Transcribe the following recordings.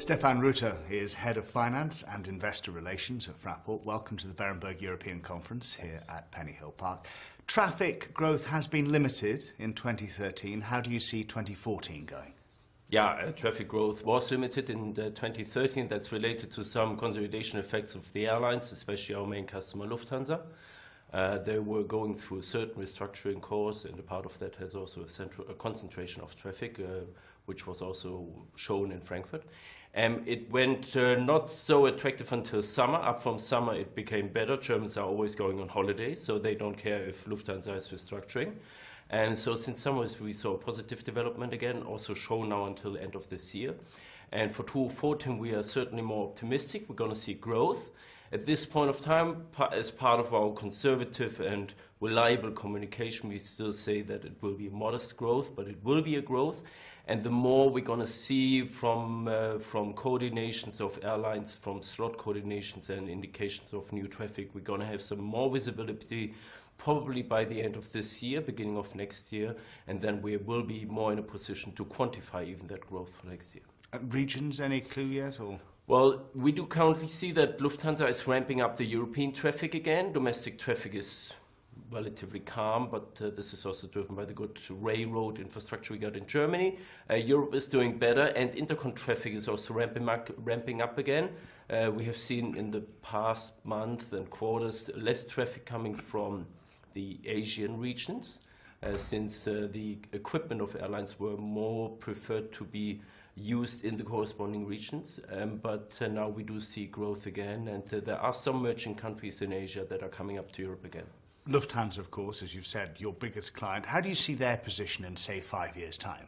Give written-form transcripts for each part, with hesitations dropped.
Stefan Rutter is Head of Finance and Investor Relations at Fraport. Welcome to the Berenberg European Conference here at Penny Hill Park. Traffic growth has been limited in 2013. How do you see 2014 going? Yeah, traffic growth was limited in 2013. That's related to some consolidation effects of the airlines, especially our main customer, Lufthansa. They were going through a certain restructuring course, and a part of that has also a concentration of traffic, which was also shown in Frankfurt. It went not so attractive until summer. Up from summer, it became better. Germans are always going on holiday, so they don't care if Lufthansa is restructuring. And so since summer, we saw a positive development again, also shown now until the end of this year. And for 2014, we are certainly more optimistic. We're going to see growth. At this point of time, as part of our conservative and reliable communication, we still say that it will be modest growth, but it will be a growth. And the more we're going to see from coordinations of airlines, from slot coordinations and indications of new traffic, we're going to have some more visibility probably by the end of this year, beginning of next year, and then we will be more in a position to quantify even that growth for next year. Regions, any clue yet? Or? Well, we do currently see that Lufthansa is ramping up the European traffic again. Domestic traffic is relatively calm, but this is also driven by the good railroad infrastructure we got in Germany. Europe is doing better, and intercon traffic is also ramping up again. We have seen in the past month and quarters less traffic coming from the Asian regions, since the equipment of airlines were more preferred to be used in the corresponding regions, but now we do see growth again, and there are some merchant countries in Asia that are coming up to Europe again. Lufthansa, of course, as you've said, your biggest client. How do you see their position in, say, 5 years' time?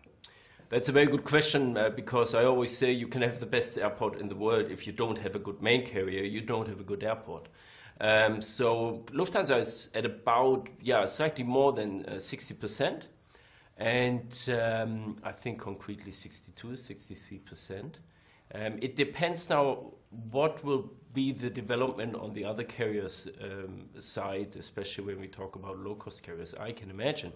That's a very good question, because I always say you can have the best airport in the world. If you don't have a good main carrier, you don't have a good airport. So Lufthansa is at about, slightly more than 60%. And I think concretely 62, 63%. It depends now what will be the development on the other carriers' side, especially when we talk about low-cost carriers. I can imagine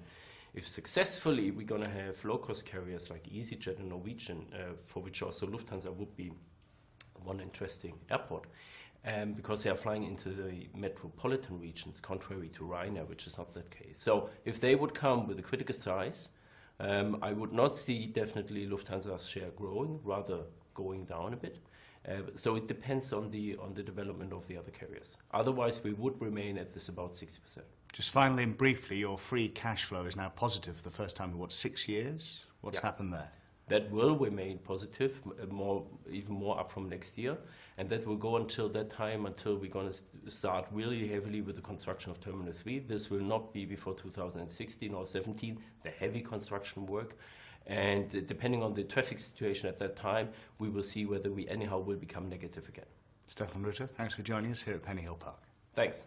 if successfully we're going to have low-cost carriers like EasyJet and Norwegian, for which also Lufthansa would be one interesting airport, because they are flying into the metropolitan regions, contrary to Ryanair, which is not that case. So if they would come with a critical size, I would not see definitely Lufthansa's share growing, rather going down a bit. So it depends on the development of the other carriers. Otherwise, we would remain at this about 60%. Just finally and briefly, your free cash flow is now positive for the first time in, what, 6 years? What's happened there? That will remain positive, even more up from next year. And that will go until that time, until we're going to start really heavily with the construction of Terminal 3. This will not be before 2016 or 17, the heavy construction work. And depending on the traffic situation at that time, we will see whether we anyhow will become negative again. Stefan Rutter, thanks for joining us here at Penny Hill Park. Thanks.